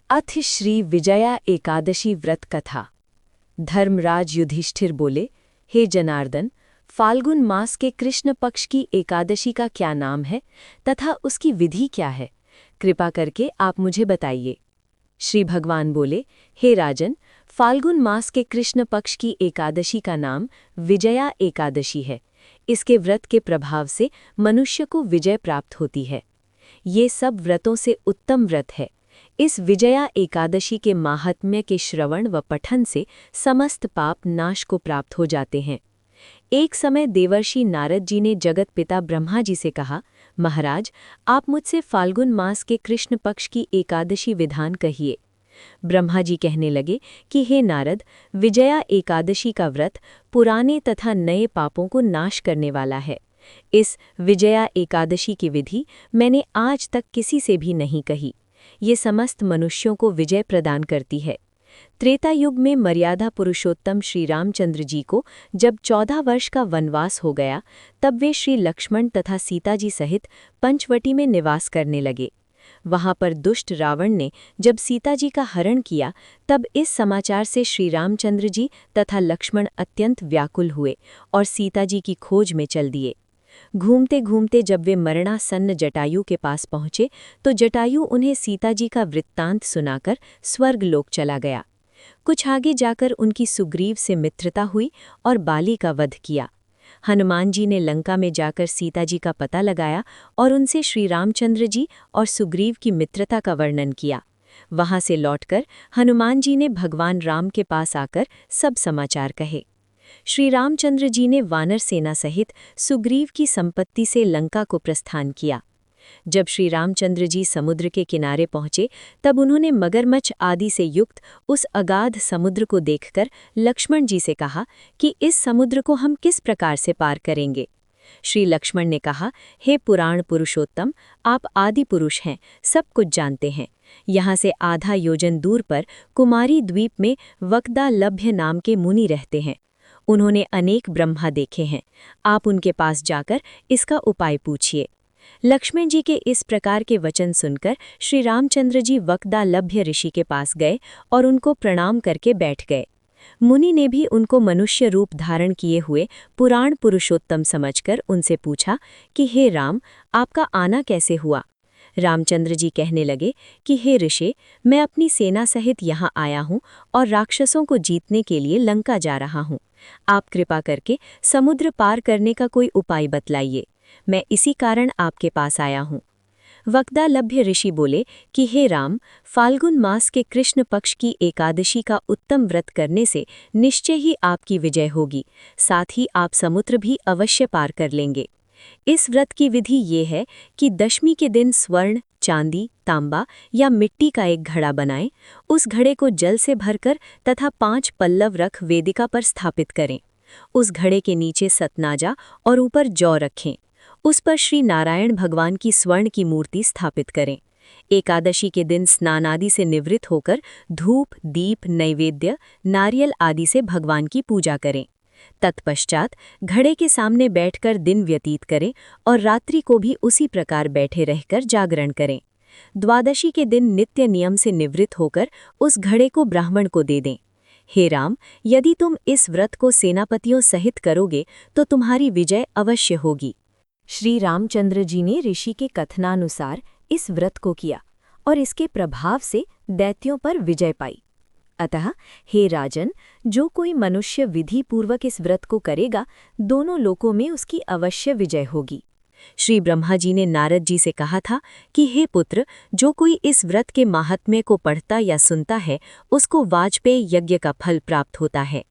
अथ श्री विजया एकादशी व्रत कथा। धर्मराज युधिष्ठिर बोले, हे जनार्दन, फाल्गुन मास के कृष्ण पक्ष की एकादशी का क्या नाम है तथा उसकी विधि क्या है? कृपा करके आप मुझे बताइए। श्री भगवान बोले, हे राजन, फाल्गुन मास के कृष्ण पक्ष की एकादशी का नाम विजया एकादशी है। इसके व्रत के प्रभाव से मनुष्य को विजय प्राप्त होती है। ये सब व्रतों से उत्तम व्रत है। इस विजया एकादशी के माहात्म्य के श्रवण व पठन से समस्त पाप नाश को प्राप्त हो जाते हैं। एक समय देवर्षि नारद जी ने जगत पिता ब्रह्मा जी से कहा, महाराज, आप मुझसे फाल्गुन मास के कृष्ण पक्ष की एकादशी विधान कहिए। ब्रह्मा जी कहने लगे कि हे नारद, विजया एकादशी का व्रत पुराने तथा नए पापों को नाश करने वाला है। इस विजया एकादशी की विधि मैंने आज तक किसी से भी नहीं कही। ये समस्त मनुष्यों को विजय प्रदान करती है। त्रेता युग में मर्यादा पुरुषोत्तम श्री रामचंद्र जी को जब 14 वर्ष का वनवास हो गया, तब वे श्री लक्ष्मण तथा सीता जी सहित पंचवटी में निवास करने लगे। वहां पर दुष्ट रावण ने जब सीता जी का हरण किया, तब इस समाचार से श्री रामचंद्र जी तथा लक्ष्मण अत्यंत व्याकुल हुए और सीता जी की खोज में चल दिए। घूमते घूमते जब वे मरणासन्न जटायु के पास पहुंचे, तो जटायु उन्हें सीता जी का वृत्तांत सुनाकर स्वर्गलोक चला गया। कुछ आगे जाकर उनकी सुग्रीव से मित्रता हुई और बाली का वध किया। हनुमान जी ने लंका में जाकर सीता जी का पता लगाया और उनसे श्री रामचंद्र जी और सुग्रीव की मित्रता का वर्णन किया। वहां से लौटकर हनुमान जी ने भगवान राम के पास आकर सब समाचार कहे। श्री रामचंद्र जी ने वानर सेना सहित सुग्रीव की संपत्ति से लंका को प्रस्थान किया। जब श्री रामचंद्र जी समुद्र के किनारे पहुंचे, तब उन्होंने मगरमच्छ आदि से युक्त उस अगाध समुद्र को देखकर लक्ष्मण जी से कहा कि इस समुद्र को हम किस प्रकार से पार करेंगे। श्री लक्ष्मण ने कहा, हे पुराण पुरुषोत्तम, आप आदि पुरुष हैं, सब कुछ जानते हैं। यहाँ से आधा योजन दूर पर कुमारी द्वीप में वक्दालभ्य नाम के मुनि रहते हैं। उन्होंने अनेक ब्रह्मा देखे हैं। आप उनके पास जाकर इसका उपाय पूछिए। लक्ष्मण जी के इस प्रकार के वचन सुनकर श्री रामचंद्र जी वक्दालभ्य ऋषि के पास गए और उनको प्रणाम करके बैठ गए। मुनि ने भी उनको मनुष्य रूप धारण किए हुए पुराण पुरुषोत्तम समझकर उनसे पूछा कि हे राम, आपका आना कैसे हुआ? रामचंद्र जी कहने लगे कि हे ऋषि, मैं अपनी सेना सहित यहाँ आया हूँ और राक्षसों को जीतने के लिए लंका जा रहा हूँ। आप कृपा करके समुद्र पार करने का कोई उपाय बतलाइए। मैं इसी कारण आपके पास आया हूँ। वक्दालभ्य ऋषि बोले कि हे राम, फाल्गुन मास के कृष्ण पक्ष की एकादशी का उत्तम व्रत करने से निश्चय ही आपकी विजय होगी, साथ ही आप समुद्र भी अवश्य पार कर लेंगे। इस व्रत की विधि ये है कि दशमी के दिन स्वर्ण, चांदी, तांबा या मिट्टी का एक घड़ा बनाएं। उस घड़े को जल से भरकर तथा 5 पल्लव रख वेदिका पर स्थापित करें। उस घड़े के नीचे सतनाजा और ऊपर जौ रखें। उस पर श्री नारायण भगवान की स्वर्ण की मूर्ति स्थापित करें। एकादशी के दिन स्नान आदि से निवृत्त होकर धूप, दीप, नैवेद्य, नारियल आदि से भगवान की पूजा करें। तत्पश्चात घड़े के सामने बैठकर दिन व्यतीत करें और रात्रि को भी उसी प्रकार बैठे रहकर जागरण करें। द्वादशी के दिन नित्य नियम से निवृत्त होकर उस घड़े को ब्राह्मण को दे दें। हे राम, यदि तुम इस व्रत को सेनापतियों सहित करोगे तो तुम्हारी विजय अवश्य होगी। श्री रामचंद्र जी ने ऋषि के कथनानुसार इस व्रत को किया और इसके प्रभाव से दैत्यों पर विजय पाई। अतः हे राजन, जो कोई मनुष्य विधि पूर्वक इस व्रत को करेगा, दोनों लोकों में उसकी अवश्य विजय होगी। श्री ब्रह्मा जी ने नारद जी से कहा था कि हे पुत्र, जो कोई इस व्रत के माहात्म्य को पढ़ता या सुनता है, उसको वाजपेय यज्ञ का फल प्राप्त होता है।